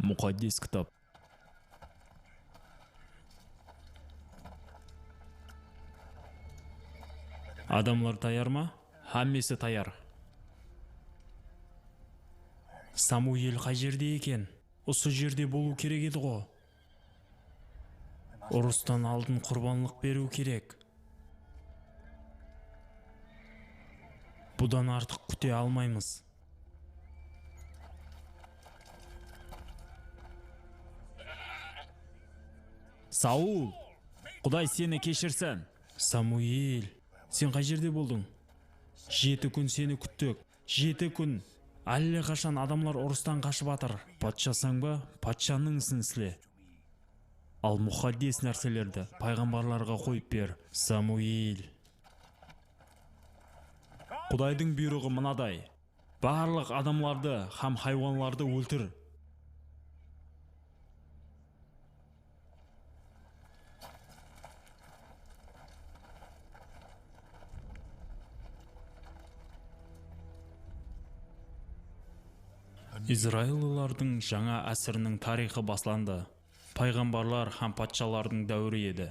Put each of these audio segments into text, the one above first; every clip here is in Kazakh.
Muqaddis kitob. Adamlar tayyor mu? Hammasi tayyor. Самуил қай жерде екен? Осы жерде болу керек еді ғой. Ұрыстан алдын құрбанлық беру керек. Бұдан артық күте алмаймыз. Саул, Құдай сені кешірсін. Самуил, сен қай жерде болдың? 7 күн сені күттік. 7 күн. Әлі қашан адамлар ұрыстан қашып атыр. Патшасаң ба, патшаның ісін істе. Ал мұқаддес нәрселерді пайғамбарларға қойып бер. Самуил. Құдайдың бұйрығы мынадай: барлық адамларды һәм хайуанларды өлтір. Израилылардың жаңа әсірінің тарихы басланды. Пайғамбарлар һәм патшалардың дәуірі еді.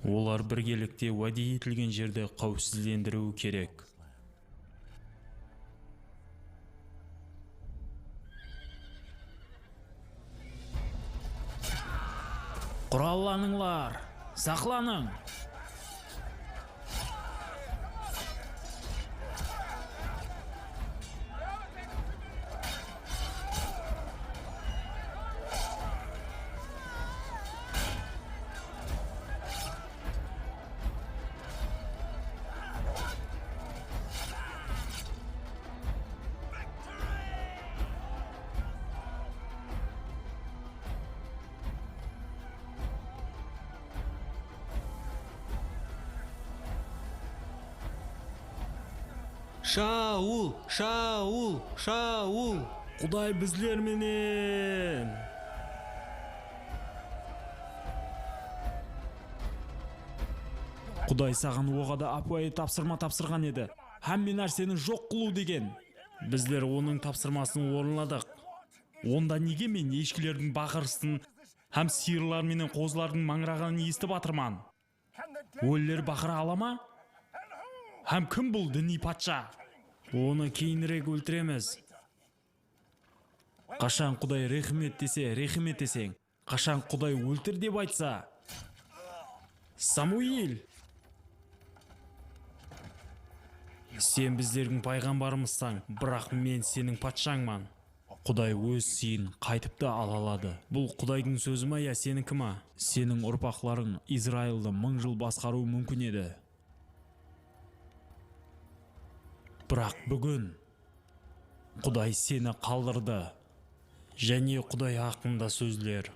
Олар біргелікте уәде етілген жерді қауіпсіздендіруі керек. Құралланыңлар, сақланың. Шаул, Шаул, Шаул. Құдай біздерменен. Құдай саған оғада апайы тапсырма тапсырған еді. Һәмме нәрсені жоқ қылу деген. Біздер оның тапсырмасын орындадық. Онда неге мен ешкілердің бақырысын һәм сиырлар менен қозылардың маңырағанын естіп атырман? Өлілер бақыра ала ма? Һәм кім бұл діни патша? Оны кейінірек өлтіреміз. Қашан Құдай рахмет десе, рахмет десең. Қашан Құдай өлтір деп айтса. Самуил! Сен біздердің пайғамбарымызсың, бірақ мен сенің патшаңман. Құдай өз сыйын қайтып та ала алады. Бұл Құдайдың сөзі ма, я сенікі ма? Сенің ұрпақларың Израилді 1000 жыл басқару мүмкін еді. Бірақ бүгін Құдай сені қалдырды. Және Құдай хақында сөзлер.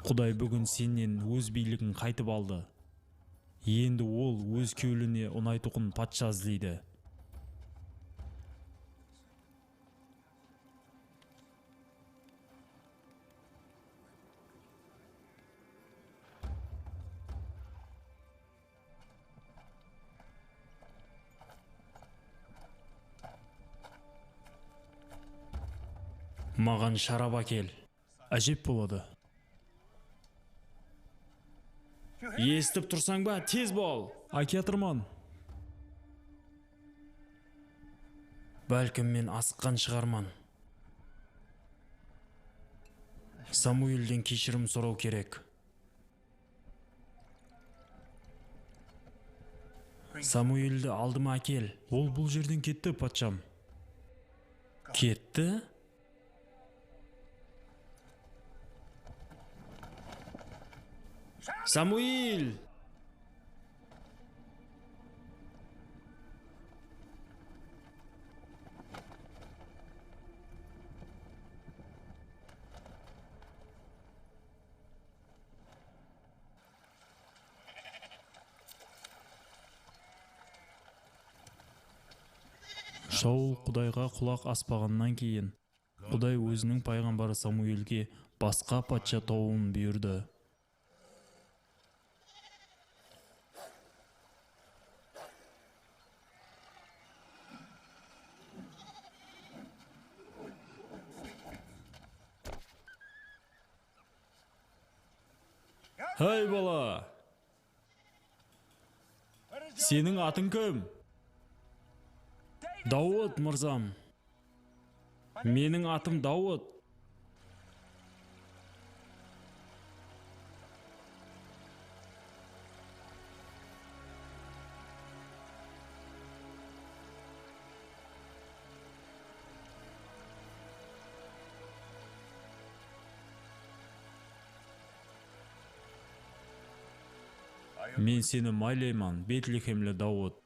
Құдай бүгін сенен өз билігін қайтып алды. Енді ол өз кеуліне ұнайтұғын патша іздейді. Маған шарап әкел. Әжеп болады. Естіп тұрсаң ба, тез бол. Әкетірман. Бәлкім мен асыққан шығарман. Самуилден кешірім сұрау керек. Самуилді алдыма әкел. Ол бұл жерден кетті, патшам. Кетті? Самуил! Шаул Құдайға құлақ аспағаннан кейін, Құдай өзінің пайғамбары Самуилге басқа патша тауын бұйырды. Hey бала, сенің атың кім? Дауыт мырзам. Менің атым Дауыт. Мен сені майлайман, Бетлихемлі Дауыт.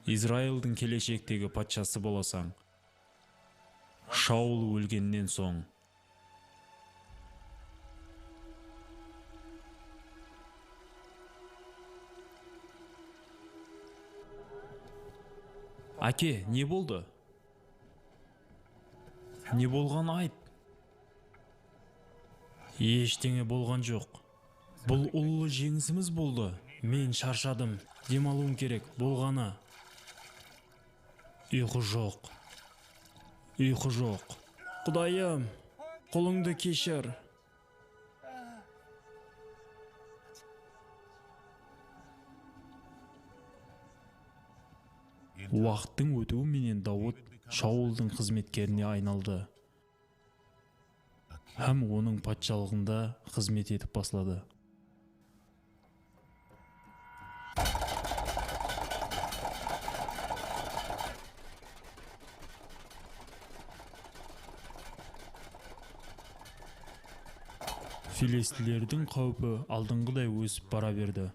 Израилдің келешектегі патшасы боласаң. Шаул өлгеннен соң. Аке, не болды? Не болған айт? Ештеңе болған жоқ. Бұл ұлы жеңісіміз болды. Мен шаршадым. Демалуым керек. Болғаны. Ұйқы жоқ. Ұйқы жоқ. Құдайым, құлыңды кешір. Уақыттың өтуіменен Дауыт Шаулдың қызметкеріне айналды. Һәм оның патшалығында қызмет етіп баслады. Филистилердің қаупі алдыңғыдай өсіп бара берді.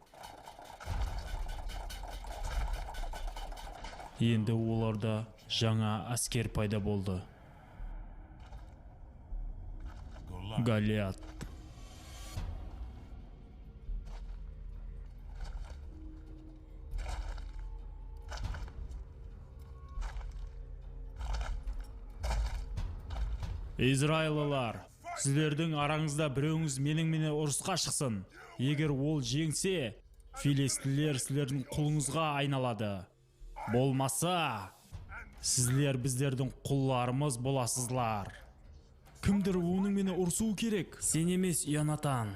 Енді оларда жаңа әскер пайда болды. Голиат. Израилылар, сіздердің араңызда біреуіңіз менің ұрысқа шықсын. Егер ол жеңсе, филистилер сіздердің құлыңызға айналады. Болмаса, сіздер біздердің құлларымыз боласызлар. Кімдір оныңменен ұрысу керек? Сен емес, Йонатан.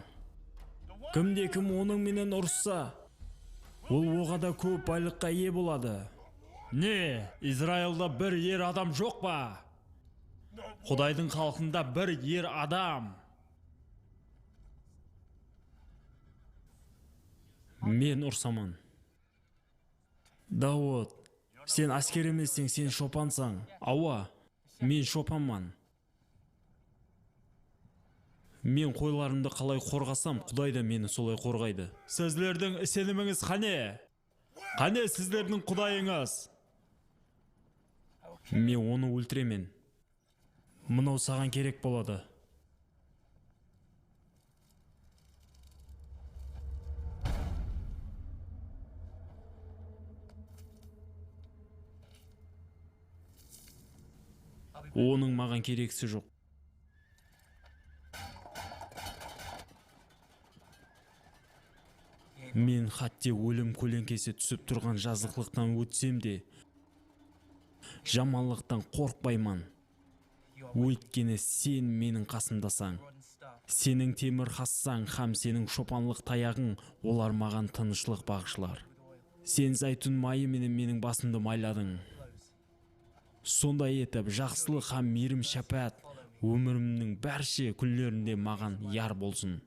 Кім оныңменен ұрысса, ол оғада көп байлыққа ие болады. Не, Израилда бір ер адам жоқ па? Құдайдың халқында бір ер адам. Мен ұрсаман. Дауыт, сен әскер емессің, сен шопансың. Ауа, мен шопанман. Мен қойларымды қалай қорғасам, Құдай да мені солай қорғайды. Сіздердің сеніміңіз қане? Қане сіздердің құдайыңыз? Мен оны өлтіремен. Мынау саған керек болады. Оның маған керексі жоқ. Мен хатте өлім көлеңкесі түсіп тұрған жазықлықтан өтсем де, жаманлықтан қорықпайман. Өйткені сен менің қасымдасаң. Сенің темір хассаң һәм сенің шопанлық таяғың олар маған тынышлық бағышлар. Сен зәйтүн майы менің басымды майладың. Сондай етіп, жақсылық һәм мейірім шапат өмірімнің бәрше күндерінде маған яр болсын.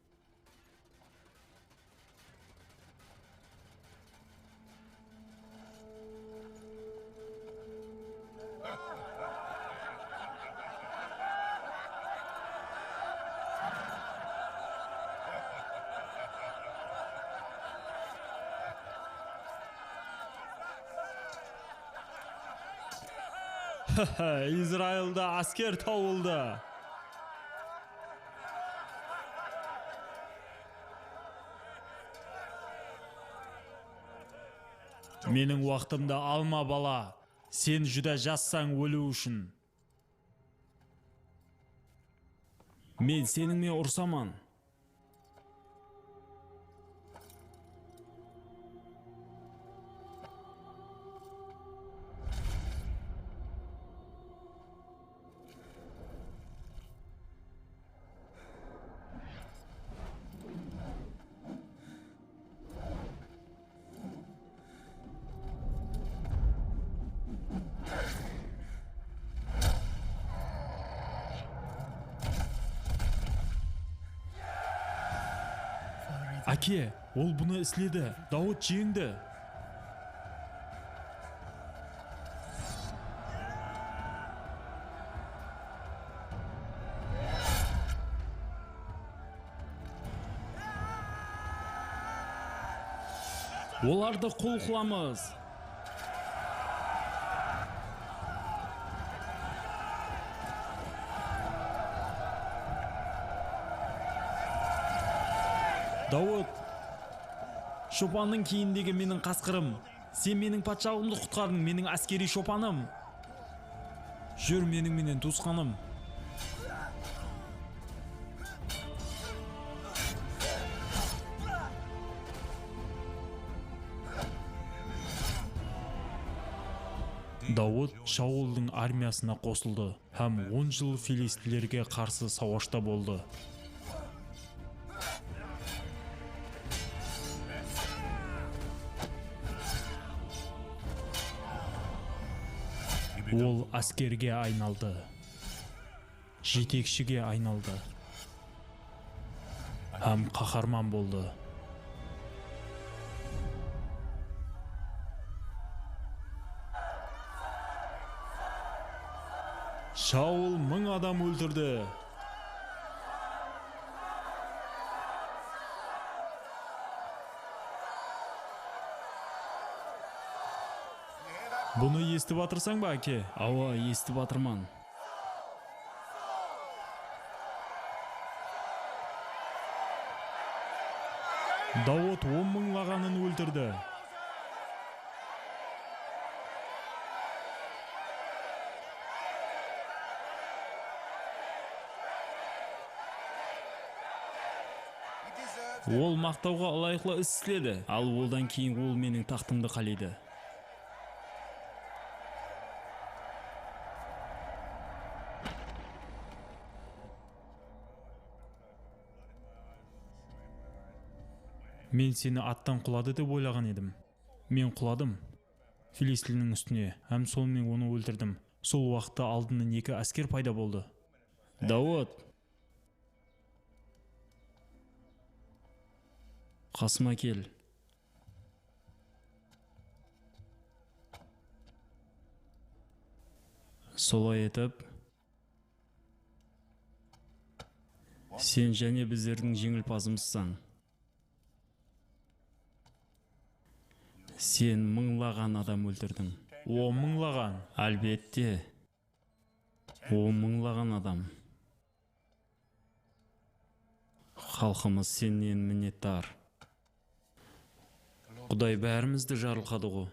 Израилда әскер тауылды. Менің уақытымда алма бала. Сен жүдә жассаң өлу үшін. Мен сеніңмен ұрсаман. Әке, ол бұны іследі. Дауыт жеңді. Оларды қол қыламыз. Дауыт, шопанның кейіндегі менің қасқырым. Сен менің патшалығымды құтқардың, менің әскери шопаным. Жүр менің менен туысқаным. Дауыт Шаулдың армиясына қосылды, һәм 10 жыл филистилерге қарсы сауашта болды. Ол әскерге айналды, жетекшіге айналды, һәм қаһарман болды. Шаул 1000 адам өлтірді. Бұны естіп атырсаң ба, әке? Ава, естіп атырман. Дауыт 10 мыңлағанын өлтірді. Ол мақтауға лайықлы іс істеді, Ал олдан кейін ол менің тақтымды қалайды. Мен сені аттан құлады деп ойлаған едім. Мен құладым филистилінің үстіне, һәм сонымен оны өлтірдім. Сол уақытта алдынан 2 әскер пайда болды. Дауыт, қасыма кел. Солай етіп, сен және біздердің жеңімпазымызсың. Сен мыңлаған адам өлтірдің. О, мыңлаған. Әлбетте. О, мыңлаған адам. Халқымыз сенен мінеттар. Құдай бәрімізді жарылқады ғой.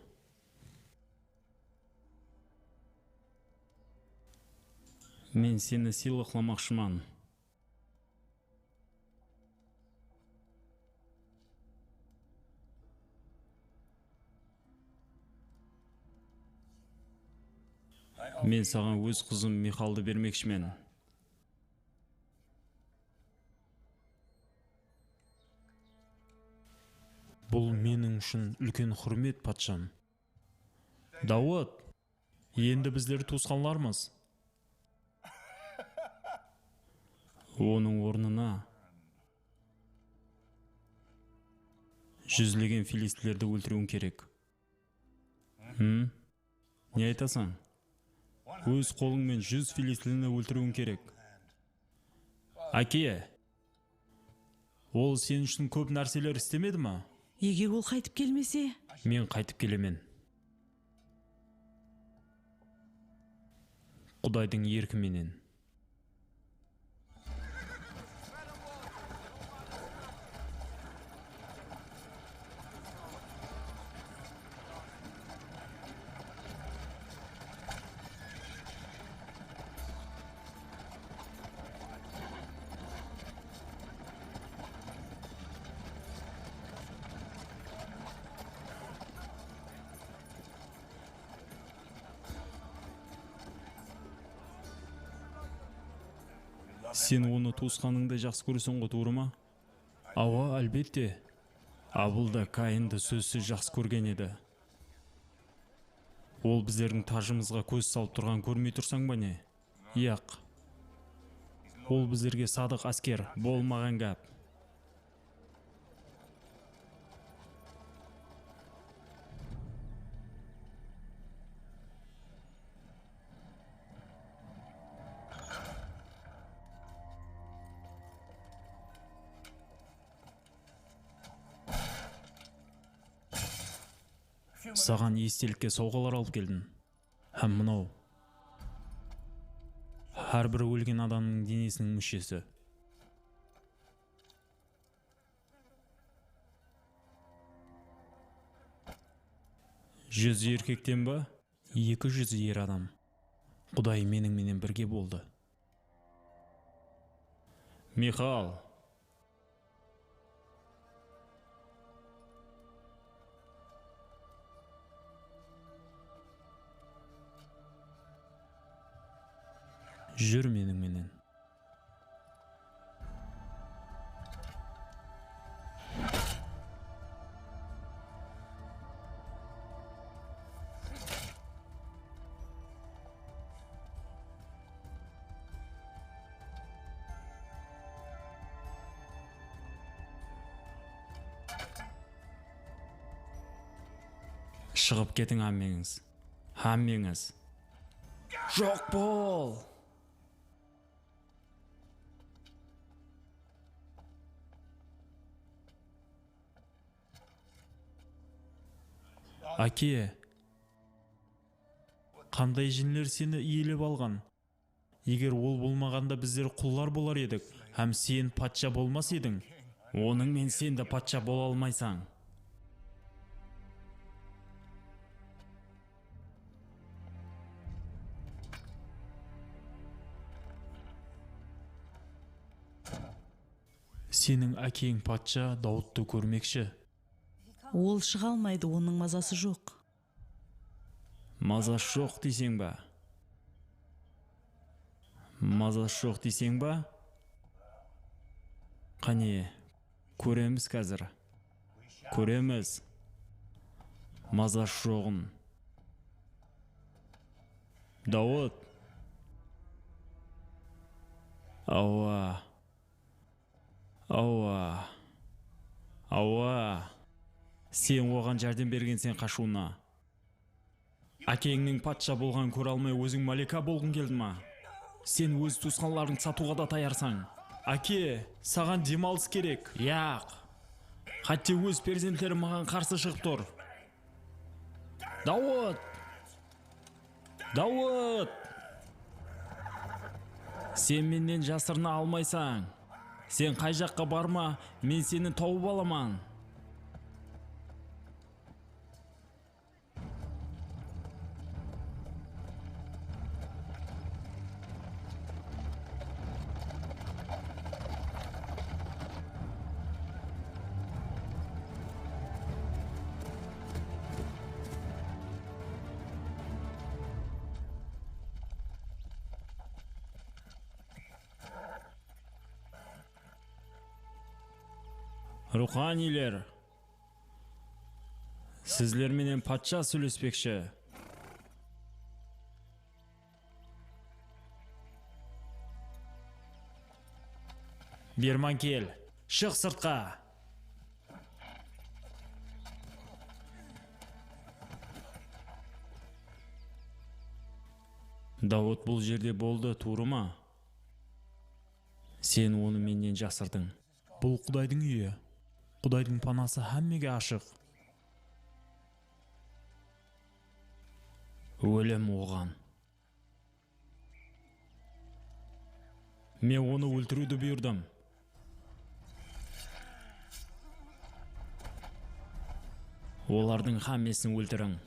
Мен сені сыйлықламақшыман. Мен саған өз қызым Михалды бермекшімен. Бұл менің үшін үлкен құрмет, патшам. Дауыт, енді біздер туысқанлармыз. Оның орнына жүздеген филистилерді өлтіруің керек. Не айтасың? Өз қолыңмен 100 филистиліні өлтіруің керек. Әке, ол сен үшін көп нәрселер істемеді ма? Егер ол қайтып келмесе? Мен қайтып келемен. Құдайдың еркіменен. Сен оны туысқаныңды жақсы көресің ғой, тура ма? Ава, әлбетте. Абыл да Каинді сөзсіз жақсы көрген еді. Ол біздердің тажымызға көз салып тұрған көрмей тұрсаң ба не? Яқ. Ол біздерге садық әскер, болмаған гәп. Саған естелікке сауғалар алып келдім. Һәм мынау. Әрбір өлген адамның денесінің мүшесі. Жүз еркектен ба? 200 ер адам. Құдай менімен бірге болды. Михал, Жүр менімен. шығып кетің әммеңіз. Әммеңіз. Жоқ бол. Әке, қандай жинлер сені иелеп алған? Егер ол болмағанда біздер құллар болар едік, һәм сен патша болмас едің. Оның мен сен де патша бола алмайсаң. Сенің әкең патша Дауытты көрмекші. Ол шыға алмайды, оның мазасы жоқ. Мазасы жоқ дейсең ба? Мазасы жоқ дейсең ба? Қане, көреміз қазір. Көреміз. Мазасы жоғын. Дауыт. Ауа. Ауа. Ауа. Сен оған жәрдем берген сен қашуына. Әкеңнің патша болған көре алмай өзің малика болғың келді ма? Сен өз туысқанларың сатуға да таярсың. Әке, саған демалыс керек. Яқ. Хатте өз перзентлерім маған қарсы шығып тұр. Дауыт! Дауыт! Сен менен жасырына алмайсаң. Сен қай жаққа барма, мен сені тауып аламан. Руханилер, сізлерменен патша сөйлеспекші. Берман кел, шық сыртқа. Дауыт бұл жерде болды, туры ма? Сен оны менен жасырдың. Бұл Құдайдың үйі. Құдайдың панасы әммеге ашық. Өлім оған. Мен оны өлтіруді бұйырдым. Олардың хаммесін өлтірің.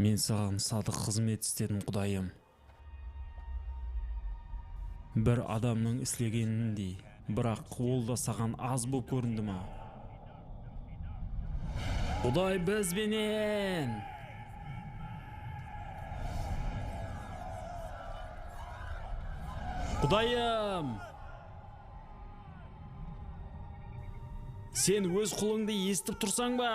Мен саған садық қызмет істедім, Құдайым. Бір адамның істегеніндей, бірақ ол да саған аз боп көрінді ма? Құдай бізбенен! Құдайым! Сен өз құлыңды естіп тұрсаң ба?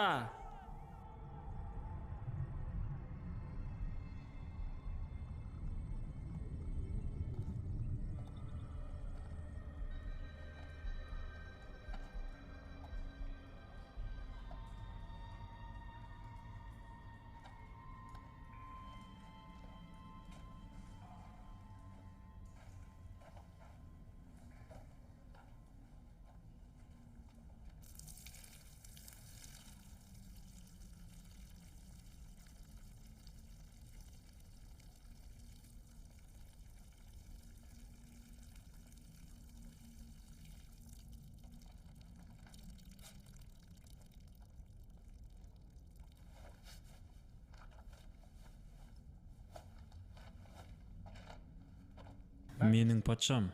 Менің патшам.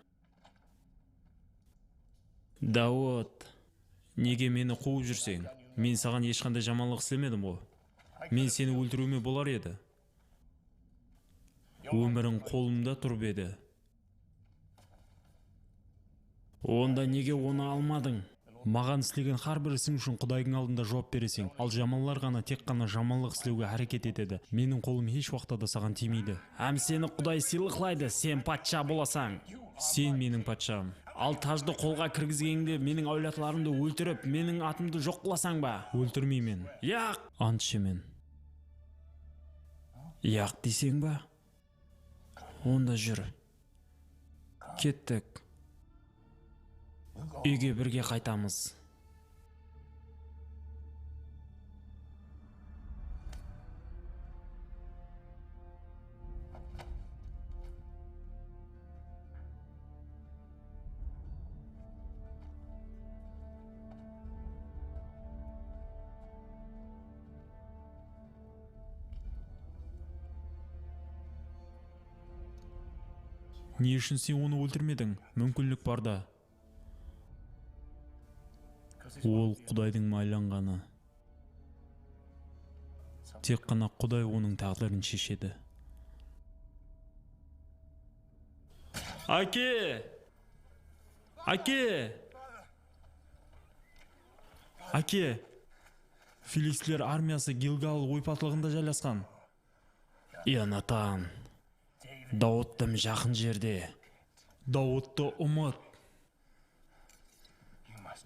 Дауыт, неге мені қуып жүрсең? Мен саған ешқандай жаманлық істемедім ғой. Мен сені өлтіруіме болар еді. Өмірің қолымда тұрып еді. Онда неге оны алмадың? Маған істеген әрбір ісің үшін Құдайдың алдында жауап бересің. Ал жаманлар ғана тек қана жаманлық істеуге әрекет етеді. Менің қолым еш уақытта да саған тимейді. Әм сені Құдай сыйлықлайды, сен патша боласаң. Сен менің патшам. Ал тажды қолға кіргізгенде менің әулетларымды өлтіріп, менің атымды жоқ қыласаң ба? Өлтірмеймін. Яқ! Ант ішемін. Яқ дейсең ба? Онда жүр. Кеттік. Үйге бірге қайтамыз. Не үшін сен оны өлтірмедің? Мүмкіндік бар да. Ол Құдайдың майланғаны. Тек қана Құдай оның тағдырын шешеді. Әке! Әке! Әке! Филистилер армиясы Гилгал ойпатылығында жайласқан. Йонатан, Дауыттым жақын жерде. Дауытты ұмыт.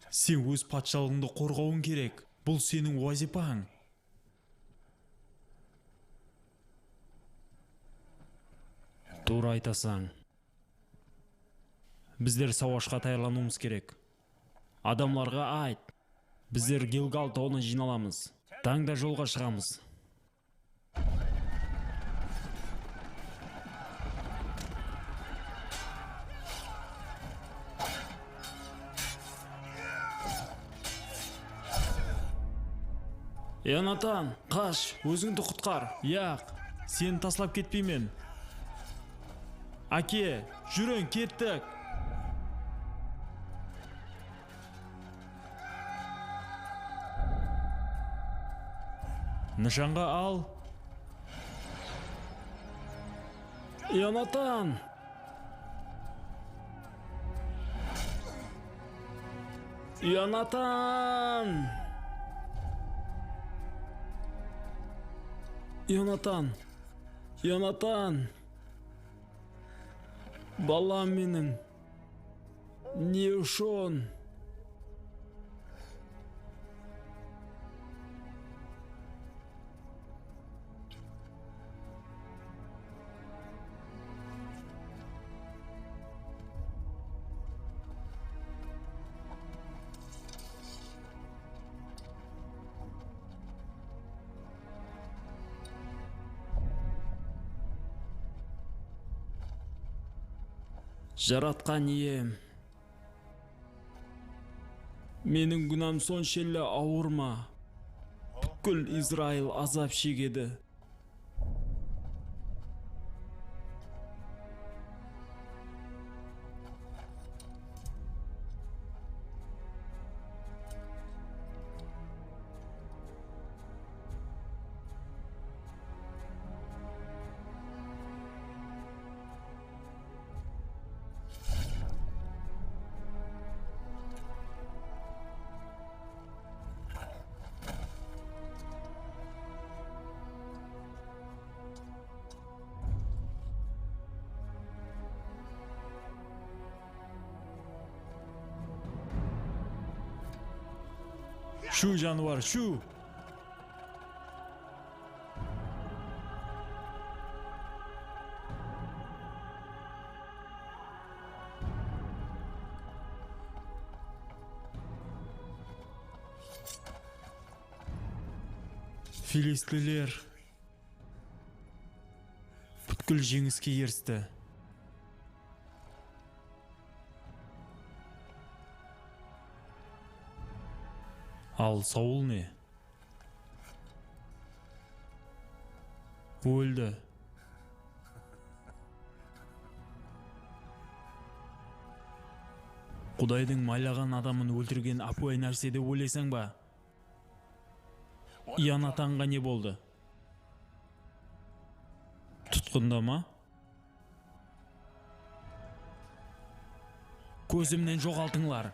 Сен өз патшалығыңды қорғауың керек. Бұл сенің уазипаң. Тура айтасың. Біздер сауашқа таярлануымыз керек. Адамларға айт. Біздер Гилгал тауына жиналамыз. Таңда жолға шығамыз. Йонатан, қаш, өзіңді құтқар. Яқ, сені таслап кетпеймен. Әке, жүрің, кеттік. Нышанға ал. Йонатан! Йонатан! Йонатан! Йонатан! Балам менің! Не үшін? Жаратқан ием, менің күнәм соншелі ауыр ма? Бүкіл Израиль азап шегеді. Шу жануар, шу. Филистилер бүткіл жеңіске ерісті. Ал Саул не? Өлді. Құдайдың майлаған адамын өлтірген апуай нәрсе деп ойлайсың ба? Иянатанға не болды? Тұтқында ма? Көзімнен жоғалтыңлар.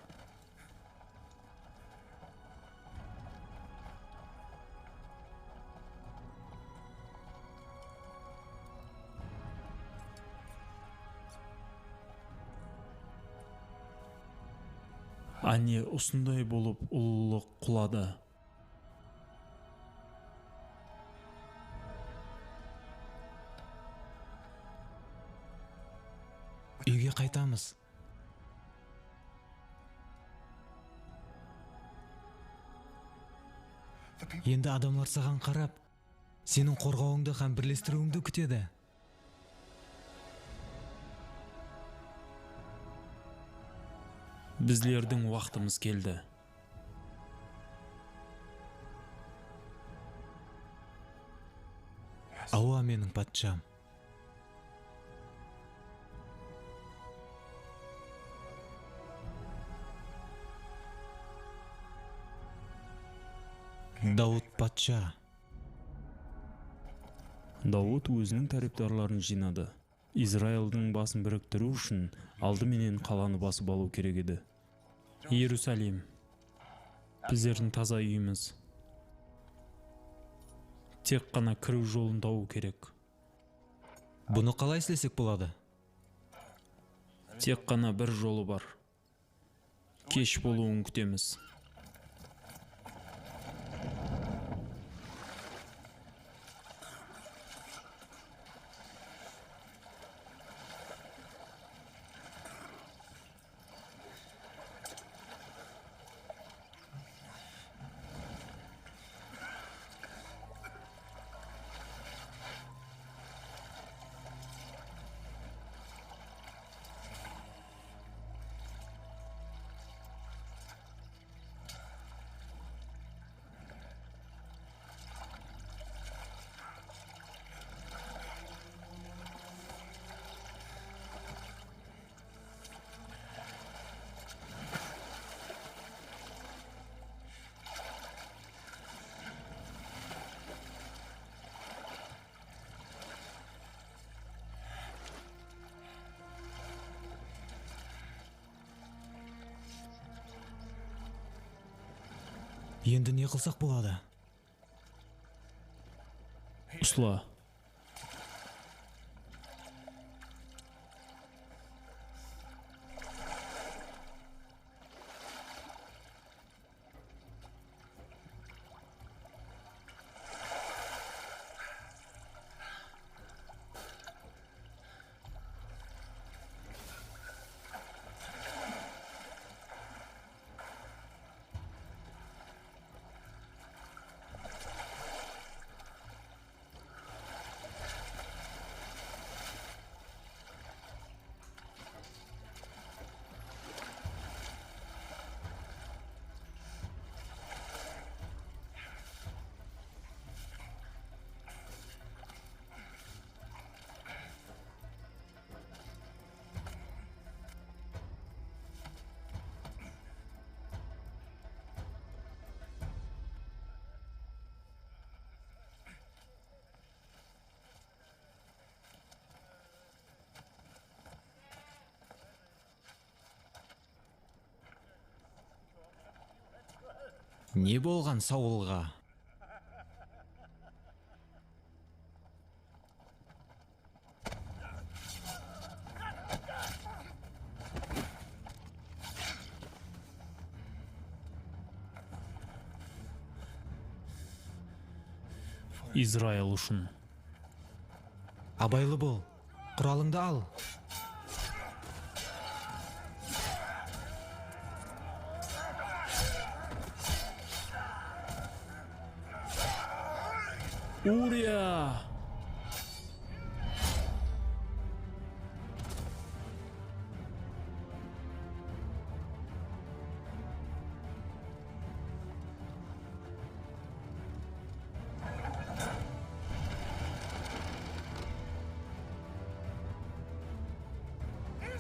Ане осындай болып ұлылық құлады. Үйге қайтамыз. Енді адамлар саған қарап, сенің қорғауыңды һәм бірлестіруіңді күтеді. Біздердің уақытымыз келді. Ауа менің патшам. Дауд патша. Дауд өзінің тариптарларын жинады. Израилдің басын біріктіру үшін алдыменен қаланы басып алу керек еді. Иерусалим, біздердің таза үйіміз. Тек қана кіру жолын табу керек. Бұны қалай істесек болады? Тек қана бір жолы бар. Кеш болуын күтеміз. Енді не қылсақ болады? Ұсла. Не болған Саулға? Израиль үшін. Абайлы бол, құралыңды ал. Урия!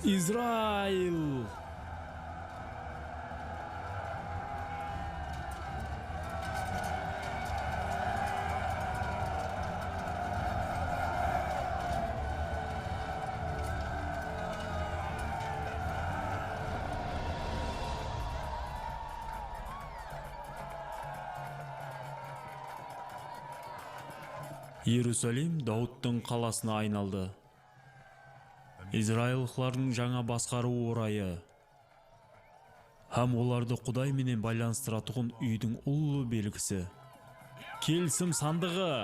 Израиль! Иерусалим Дауттың қаласына айналды. Израилхлардың жаңа басқару орайы. Һәм оларды Құдай менен байланыстыратұғын үйдің ұлы белгісі. Келісім сандығы.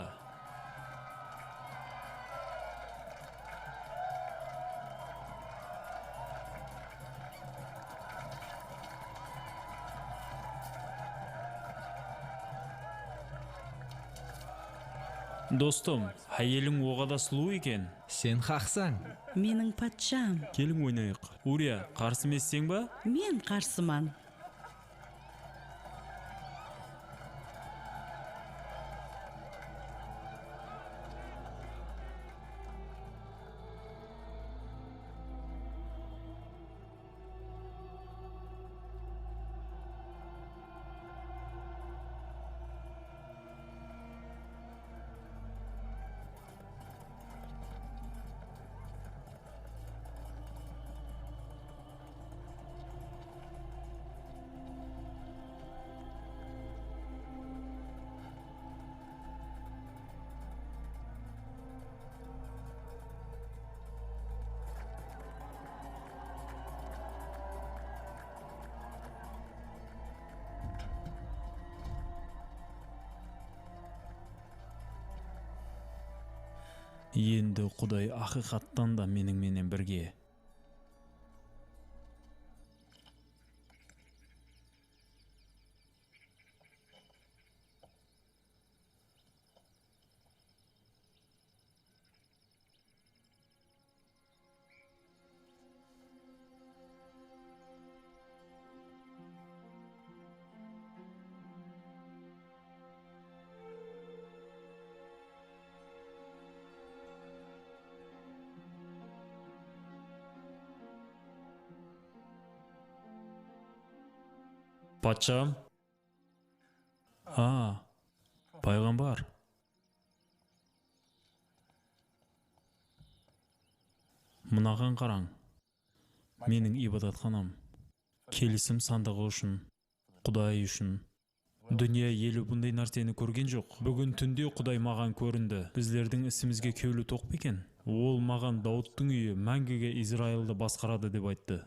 Достым, әйелің оғада сұлу екен. Сен хақсаң. Менің патшам. Келің ойнайық. Урия, қарсы емессің ба? Мен қарсыман. Енді Құдай ақиқаттан да менің бірге. Патшам? Пайғамбар. Мынаған қараң. Менің ибадатханам. Келісім сандығы үшін, Құдай үшін. Дүния елі бұндай нәрсені көрген жоқ. Бүгін түнде Құдай маған көрінді. Біздердің ісімізге кеулі тоқ па екен? Ол маған Дауттың үйі мәңгіге Израилді басқарады деп айтты.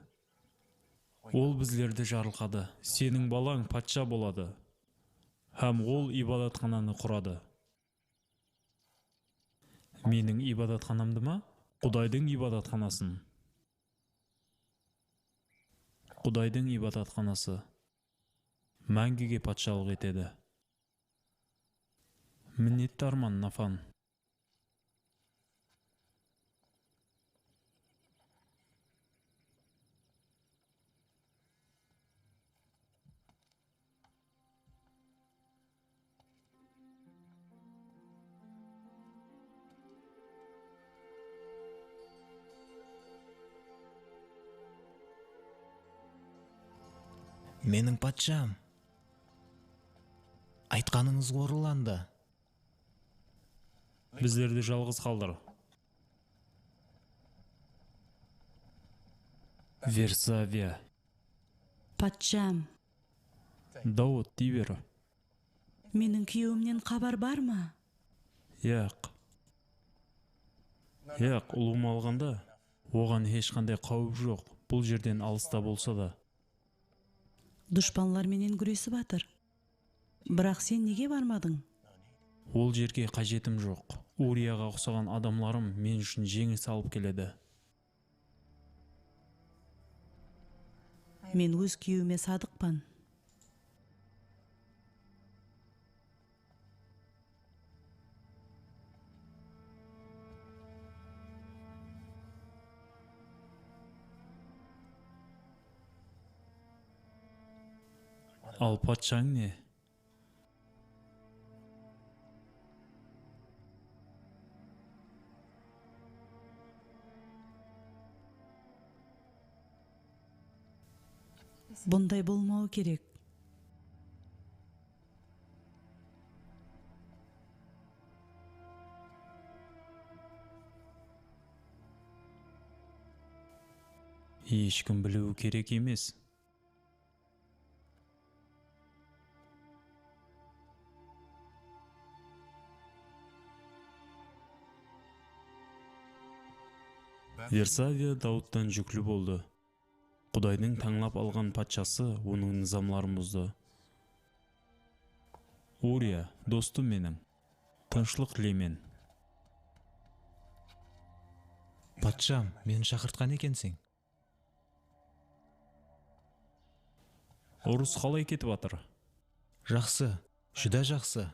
Ол біздерді жарылқады. Сенің балаң патша болады. Һәм ол ибадатхананы құрады. Менің ибадатханамды ма? Құдайдың ибадатханасын. Құдайдың ибадатханасы мәңгіге патшалық етеді. Мінетті арман, Нафан. Менің патшам. Айтқаныңыз орындалды. Біздерді жалғыз қалдыр. Версавия. Патшам, Дауыт дей бер. менің күйеуімнен хабар бар ма? Яқ, ұлым алғанда, оған ешқандай қауіп жоқ. Бұл жерден алыста болса да. Дұшпанлар менен күресіп атыр. Бірақ сен неге бармадың? Ол жерге қажетім жоқ. Урияға ұқсаған адамларым мен үшін жеңіс алып келеді. Мен өз күйеуіме садықпын. Ал патшаң не? Бұндай болмау керек. Ешкім білуі керек емес. Версавия Дауттан жүклі болды. Құдайдың таңлап алған патшасы оның низамларын бұзды. Урия, достым менің, тыныштық тілеймін. Патшам, мені шақыртқан екенсің. Ұрыс қалай кетіп жатыр? Жақсы, жүдә жақсы.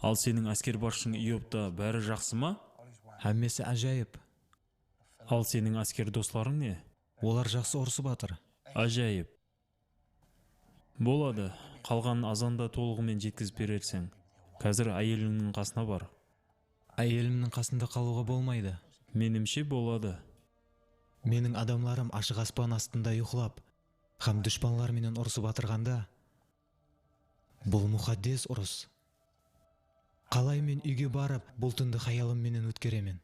Ал сенің әскер басшың Иопта бәрі жақсы ма? Әммесі әжайып. Ал сенің әскер достарың не? Олар жақсы ұрысып жатыр. Ажайып. Болады, қалған азанда толығымен жеткізіп берерсің. Қазір әйеліңнің қасына бар. Әйелімнің қасында қалуға болмайды. Менімше болады. Менің адамларым ашық аспан астында ұйқылап, һәм дұшпанлар менен ұрысып атырғанда, бұл мұқаддес ұрыс. Қалай мен үйге барып, бұл түнді хаялым менен өткеремін.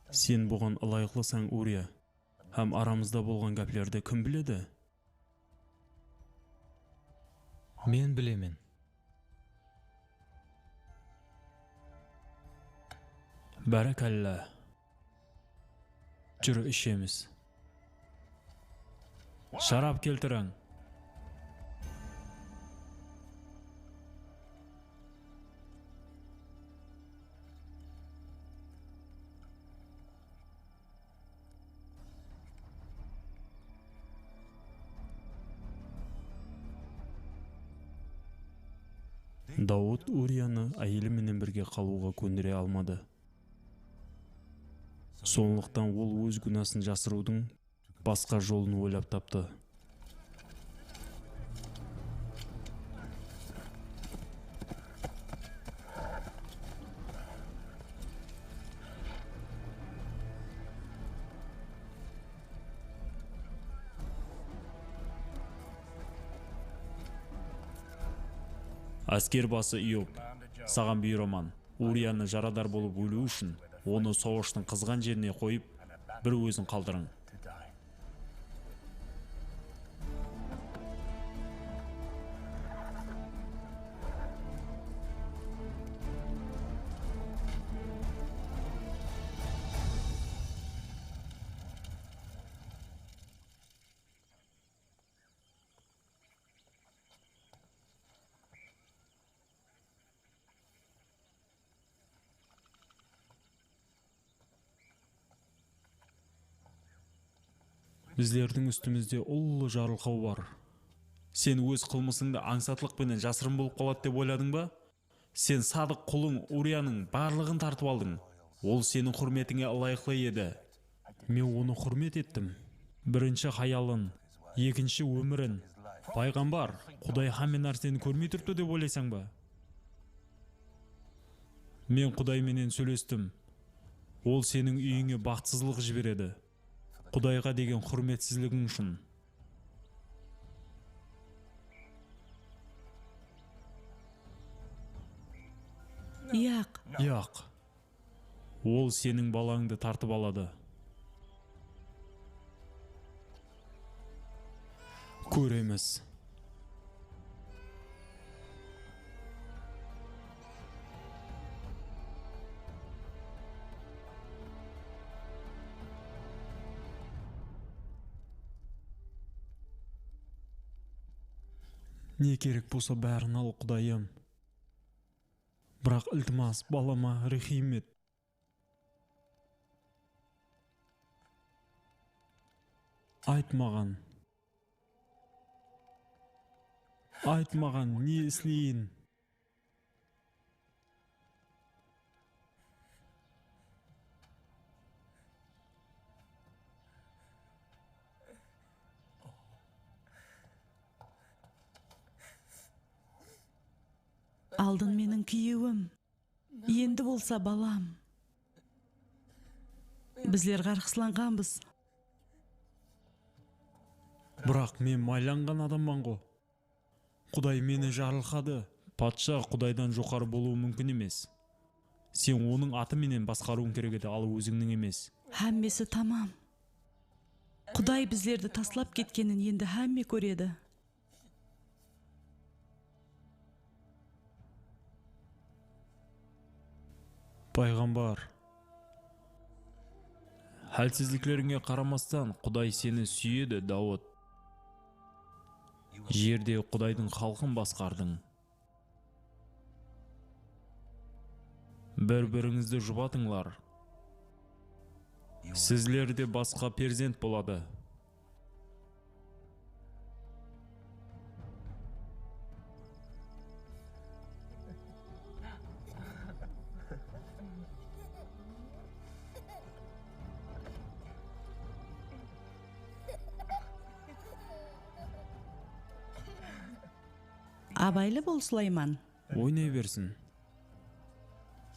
Сен бұған ылайықлысаң, Урия, һәм арамызда болған гәплерді кім біледі? Мен білемін. Бәрәкәллә. Жүрі ішеміз. Шарап келтірің. Дауыт Урияны әйеліменен бірге қалуға көндіре алмады. Сондықтан ол өз күнәсін жасырудың басқа жолын ойлап тапты. Әскер басы Иоп, саған бұйырамын, Урияны жарадар болып өлу үшін, оны соғыштың қызған жеріне қойып, бір өзін қалдырың. Біздердің үстімізде ұлы жарылқау бар. Сен өз қылмысыңды аңсатылықпенен жасырын болып қалады деп ойладың ба? Сен садық құлың Урияның барлығын тартып алдың. Ол сенің құрметіңе лайықлы еді. Мен оны құрмет еттім. Бірінші хаялын, екінші өмірін. Пайғамбар, Құдай һәммен нәрсені көрмей тұрды деп ойлайсың ба? Мен Құдайменен сөйлестім. Ол сенің үйіңе бақытсыздық жібереді. Құдайға деген құрметсізлігің үшін. Яқ. Ол сенің балаңды тартып алады. Көреміз. Не керек болса бәрін ал, Құдайым. Бірақ ілтимас, балама рахим ет. Айт маған, не істейін? Алдын менің күйеуім, енді болса балам. Біздер қарғысыланғанбыз. Бірақ мен майланған адамман ғой. Құдай мені жарылқады. Патша Құдайдан жоғары болуы мүмкін емес. Сен оның атыменен басқаруың керек еді, ал өзіңнің емес. Хәммесі тамам. Құдай біздерді таслап кеткенін енді хәмме көреді. Пайғамбар, хәлсіздіктеріңе қарамастан Құдай сені сүйеді, Дауыт. Жерде Құдайдың халқын басқардың. Бір-біріңізді жұбатыңлар. Сізлерде басқа перзент болады. Абайлы бол, Сулайман. Ойнай берсін.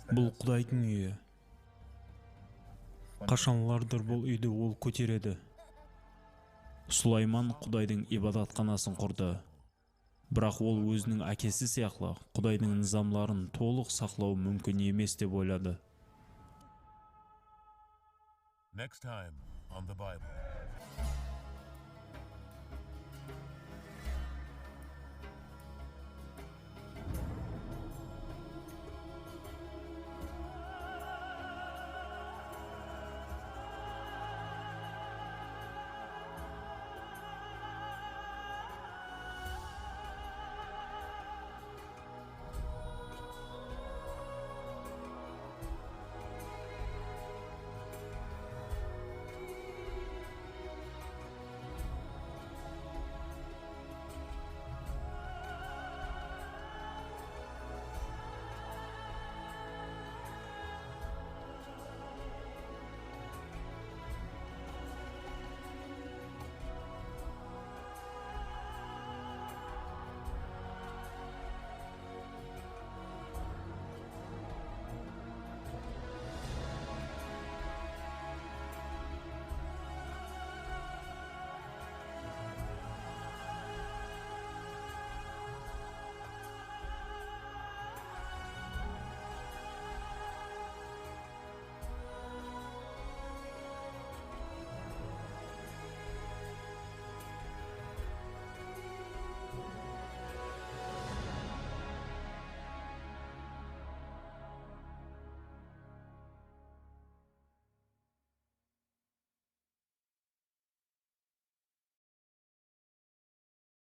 Бұл Құдайдың үйі. Қашанлардыр бұл үйді ол көтереді. Сулайман Құдайдың ибадатханасын құрды. Бірақ ол өзінің әкесі сияқты Құдайдың низамларын толық сақлау мүмкін емес деп ойлады. Next time on the Bible.